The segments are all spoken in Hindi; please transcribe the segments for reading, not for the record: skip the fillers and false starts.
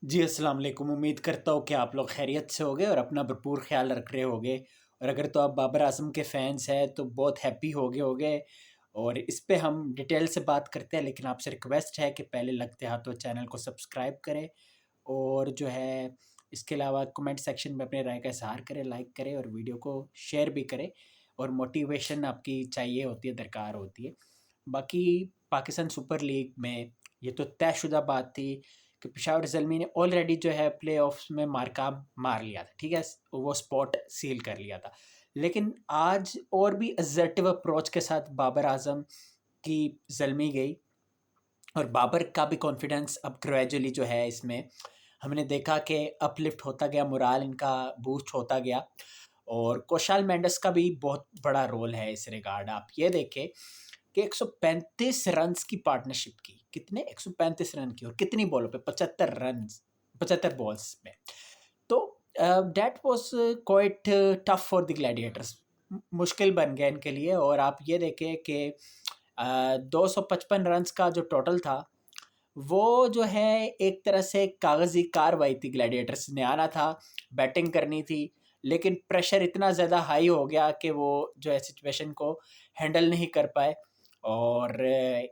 जी, अस्सलाम वालेकुम। उम्मीद करता हूँ कि आप लोग खैरियत से होंगे और अपना भरपूर ख़्याल रख रहे होंगे। और अगर तो आप बाबर आज़म के फ़ैन्स हैं तो बहुत हैप्पी होंगे। और इस पे हम डिटेल से बात करते हैं, लेकिन आपसे रिक्वेस्ट है कि पहले लगते हाथों चैनल को सब्सक्राइब करें और जो है इसके अलावा कमेंट सेक्शन में अपने राय का इज़हार करें, लाइक करें और वीडियो को शेयर भी करें। और मोटिवेशन आपकी चाहिए होती है, दरकार होती है। बाकी पाकिस्तान सुपर लीग में ये तो तयशुदा बात थी कि पेशावर ज़ल्मी ने ऑलरेडी जो है प्लेऑफ्स में मार्का मार लिया था, ठीक है? वो स्पॉट सील कर लिया था। लेकिन आज और भी असर्टिव अप्रोच के साथ बाबर आज़म की ज़ल्मी गई और बाबर का भी कॉन्फिडेंस अब ग्रेजुअली जो है इसमें हमने देखा कि अपलिफ्ट होता गया, मोराल इनका बूस्ट होता गया। और कौशाल मेंडिस का भी बहुत बड़ा रोल है इस रिगार्ड। आप ये देखें कि 135 रन्स की पार्टनरशिप की, कितने 135 रन की और कितनी बॉलों पे 75 रन, 75 बॉल्स में। तो that was quite tough for the Gladiators. मुश्किल बन गया इनके लिए। और आप ये देखें कि 255 रन्स का जो टोटल था वो जो है एक तरह से कागज़ी कार्रवाई थी। ग्लैडिएटर्स ने आना था, बैटिंग करनी थी, लेकिन प्रेशर इतना ज़्यादा हाई हो गया कि वो जो है सिचुएशन को हैंडल नहीं कर पाए। और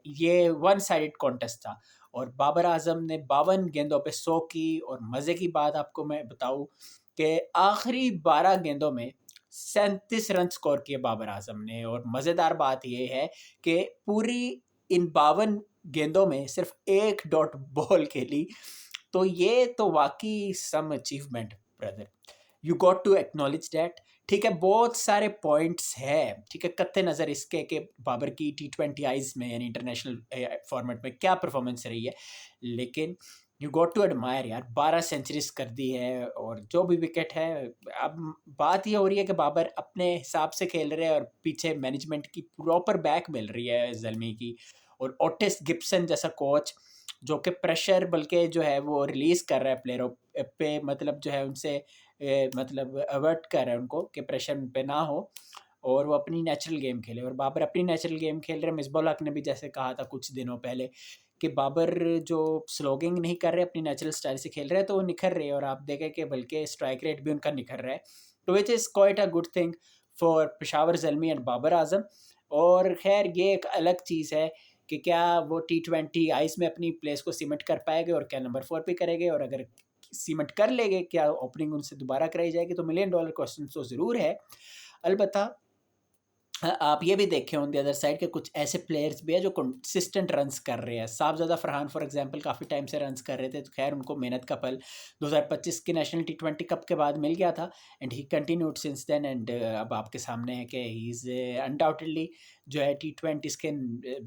ये वन साइडेड कॉन्टेस्ट था और बाबर आज़म ने 52 गेंदों पे 100 की। और मज़े की बात आपको मैं बताऊं कि आखिरी 12 गेंदों में 37 रन स्कोर किए बाबर आज़म ने। और मज़ेदार बात ये है कि पूरी इन 52 गेंदों में सिर्फ एक डॉट बॉल खेली। तो ये तो वाकई some achievement brother, you got to acknowledge that. ठीक है, बहुत सारे पॉइंट्स हैं, ठीक है, कत्ते नज़र इसके कि बाबर की T20 आइज़ में यानी इंटरनेशनल फॉर्मेट में क्या परफॉर्मेंस रही है, लेकिन यू गॉट टू एडमायर यार। 12 सेंचुरीज कर दी है और जो भी विकेट है। अब बात ये हो रही है कि बाबर अपने हिसाब से खेल रहे हैं और पीछे मैनेजमेंट की प्रॉपर बैक मिल रही है ज़ल्मी की। और ओटिस गिब्सन जैसा कोच जो कि प्रेशर बल्कि जो है वो रिलीज़ कर रहा है प्लेयरों पे, मतलब जो है उनसे मतलब अवर्ट कर रहा है उनको कि प्रेशर उन पे ना हो और वो अपनी नेचुरल गेम खेले। और बाबर अपनी नेचुरल गेम खेल रहे हैं। मिसबाह उल हक ने भी जैसे कहा था कुछ दिनों पहले कि बाबर जो स्लोगिंग नहीं कर रहे, अपनी नेचुरल स्टाइल से खेल रहे हैं, तो वो निखर रहे हैं। और आप देखें कि बल्कि स्ट्राइक रेट भी उनका निखर रहा है, तो which is quite a good thing for Peshawar Zalmi and Babar Azam. और खैर ये एक अलग चीज़ है कि क्या वो T20 आइस में अपनी प्लेस को सीमेंट कर पाएंगे और क्या नंबर 4 पे करेंगे। और अगर सीमेंट कर लेंगे, क्या ओपनिंग उनसे दोबारा कराई जाएगी, तो मिलियन डॉलर क्वेश्चन तो ज़रूर है। अलबत्ता आप ये भी देखें ऑन द अदर साइड के कुछ ऐसे प्लेयर्स भी हैं जो कंसिस्टेंट रन्स कर रहे हैं। साहबजादा फरहान फॉर एग्जांपल काफ़ी टाइम से रन्स कर रहे थे, तो खैर उनको मेहनत का फल 2025 के नेशनल T20 कप के बाद मिल गया था and he continued since then. And अब आपके सामने है कि ही इज़ अनडाउटेडली जो है T20 के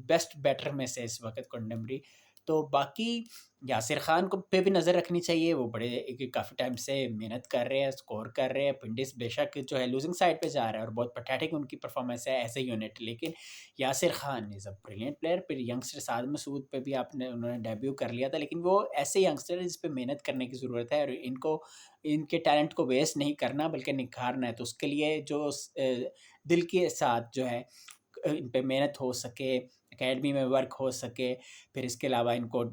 बेस्ट बैटर में से इस वक्त कंटेम्प्रेरी। तो बाकी यासिर खान को पे भी नज़र रखनी चाहिए। वो बड़े काफ़ी टाइम से मेहनत कर रहे हैं, स्कोर कर रहे हैं। पिंडिस बेशक जो है लूजिंग साइड पे जा रहा है और बहुत पैथेटिक उनकी परफॉर्मेंस है एज ए यूनिट, लेकिन Yasir Khan is a brilliant player. फिर यंगस्टर साद मसूद पे भी आपने उन्होंने डेब्यू कर लिया था, लेकिन वो ऐसे यंगस्टर है जिस पे मेहनत करने की ज़रूरत है और इनको इनके टैलेंट को वेस्ट नहीं करना बल्कि निखारना है। तो उसके लिए जो दिल के साथ जो है इन पे मेहनत हो सके, एकेडमी में वर्क हो सके, फिर इसके अलावा इनको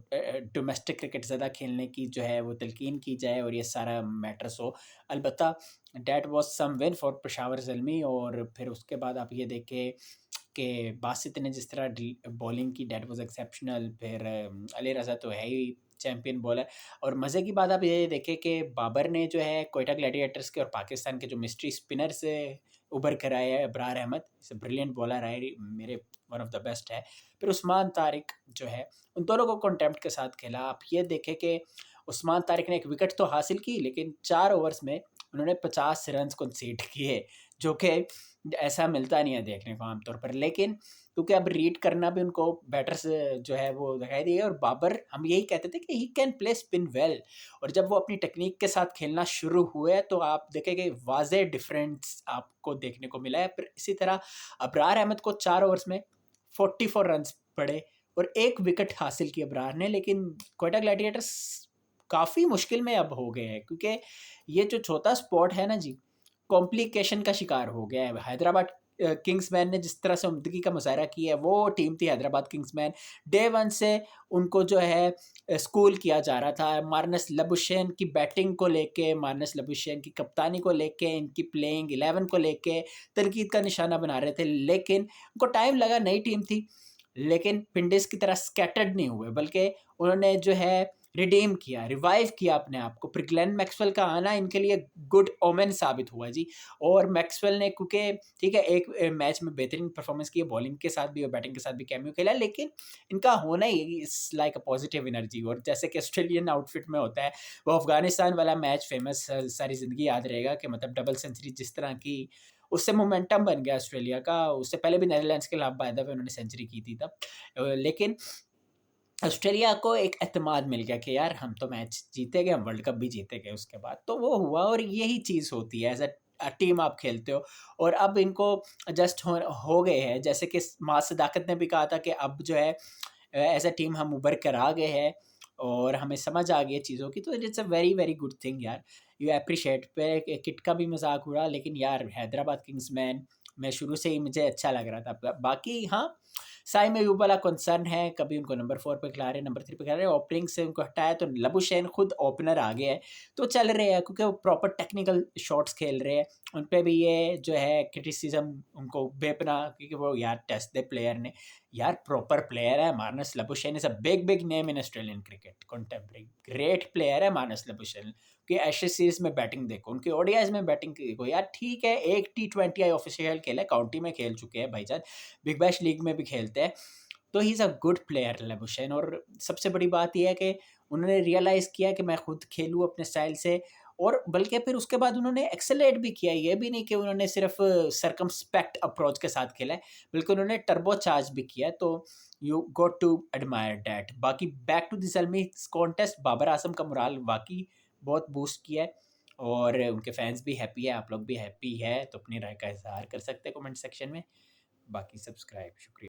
डोमेस्टिक क्रिकेट ज़्यादा खेलने की जो है वो तलकीन की जाए और ये सारा मैटर्स हो। अलबत्ता that was some win for Peshawar Zalmi. और फिर उसके बाद आप ये देखें कि बासित ने जिस तरह बॉलिंग की, डैट वाज एक्सेप्शनल। फिर अली रज़ा तो है ही चैम्पियन बॉलर। और मज़े की बात आप ये देखें कि बाबर ने जो है कोयटा ग्लैडिएटर्स के और पाकिस्तान के जो मिस्ट्री स्पिनर से उभर कर आए हैं, Abrar Ahmed is a brilliant bowler है, मेरे वन ऑफ द बेस्ट है। फिर उस्मान तारिक जो है, उन दोनों को कॉन्टेम्प्ट के साथ खेला। आप ये देखें कि उस्मान तारिक ने एक विकेट तो हासिल की, लेकिन 4 ओवर्स में उन्होंने 50 रन्स कंसीड किए, जो कि ऐसा मिलता नहीं है देखने को आमतौर पर। लेकिन क्योंकि अब रीड करना भी उनको बैटर्स जो है वो दिखाई दिए। और बाबर, हम यही कहते थे कि he can play spin well, और जब वो अपनी टेक्निक के साथ खेलना शुरू हुए तो आप देखेंगे वाज़ेह डिफरेंस आपको देखने को मिला है। फिर इसी तरह अबरार अहमद को 4 ओवर्स में 44 रन्स पड़े और 1 विकेट हासिल की अबरार ने। लेकिन कोयटा ग्लैडिएटर्स काफ़ी मुश्किल में अब हो गए हैं, क्योंकि ये जो चौथा स्पॉट है ना जी, कॉम्प्लिकेशन का शिकार हो गया है। हैदराबाद किंग्समैन ने जिस तरह से उम्दगी का मुज़ाहरा किया है, वो टीम थी हैदराबाद किंग्समैन। डे वन से उनको जो है स्कूल किया जा रहा था। मार्नस लबुशेन की बैटिंग को लेके, मार्नस लबुशेन की कप्तानी को लेके, इनकी प्लेइंग 11 को लेके तनकीद का निशाना बना रहे थे, लेकिन उनको टाइम लगा, नई टीम थी। लेकिन विंडीज़ की तरह स्कैटर्ड नहीं हुए, बल्कि उन्होंने जो है रिडीम किया, रिवाइव किया अपने आप को। फिर ग्लेन मैक्सवेल का आना इनके लिए गुड ओमेन साबित हुआ जी। और मैक्सवेल ने, क्योंकि ठीक है, एक मैच में बेहतरीन परफॉर्मेंस की है, बॉलिंग के साथ भी और बैटिंग के साथ भी कैमियो खेला, लेकिन इनका होना ही it's like a positive energy. और जैसे कि ऑस्ट्रेलियन आउटफिट में होता है, वो अफगानिस्तान वाला मैच फेमस सारी ज़िंदगी याद रहेगा कि मतलब डबल सेंचुरी जिस तरह की, उससे मोमेंटम बन गया ऑस्ट्रेलिया का। उससे पहले भी नीदरलैंड्स के खिलाफ बाय द वे उन्होंने सेंचुरी की थी तब। लेकिन ऑस्ट्रेलिया को एक एतमाद मिल गया कि यार हम तो मैच जीते गए, हम वर्ल्ड कप भी जीते गए उसके बाद, तो वो हुआ। और यही चीज़ होती है, एज अ टीम आप खेलते हो। और अब इनको जस्ट हो गए हैं, जैसे कि माँ सदाकत ने भी कहा था कि अब जो है एज अ टीम हम उभर कर आ गए हैं और हमें समझ आ गई है चीज़ों की। तो it's a very very good thing यार, यू अप्रिशिएट पे। किट का भी मजाक उड़ा, लेकिन यार हैदराबाद किंग्समैन मैं शुरू से ही मुझे अच्छा लग रहा था। बाकी हाँ, साई में भी बड़ा कंसर्न है, कभी उनको नंबर 4 पे खिला रहे हैं, नंबर 3 पे खिला रहे हैं। ओपनिंग से उनको हटाया तो लबुशेन खुद ओपनर आ गया है, तो चल रहे हैं, क्योंकि वो प्रॉपर टेक्निकल शॉट्स खेल रहे हैं। उन पे भी ये जो है क्रिटिसिज्म उनको बेपना, क्योंकि वो यार टेस्ट दे प्लेयर ने, यार प्रॉपर प्लेयर है Marnus Labuschagne. Is a big big name in Australian cricket, contemporary great player है मार्नस लबुशेन। कि एशेज सीरीज में बैटिंग देखो, उनके ओडीआईज में बैटिंग देखो यार। ठीक है, एक T20 ऑफिशियल खेला है, काउंटी में खेल चुके हैं भाईजान, बिग बैश लीग में भी खेलते हैं, तो he is a good player Labuschagne. और सबसे बड़ी बात यह है कि उन्होंने रियलाइज़ किया कि मैं खुद खेलूँ अपने स्टाइल से। और बल्कि फिर उसके बाद उन्होंने एक्सेलेरेट भी किया। ये भी नहीं कि उन्होंने सिर्फ सर्कमस्पेक्ट अप्रोच के साथ खेला है, बल्कि उन्होंने टर्बो चार्ज भी किया है। तो you got to admire that. बाकी बैक टू दिस अलमी कॉन्टेस्ट, बाबर आजम का मोराल वाकई बहुत बूस्ट किया है, और उनके फैंस भी हैप्पी है, आप लोग भी हैप्पी है, तो अपनी राय का इजहार कर सकते हैं कमेंट सेक्शन में। बाकी सब्सक्राइब, शुक्रिया।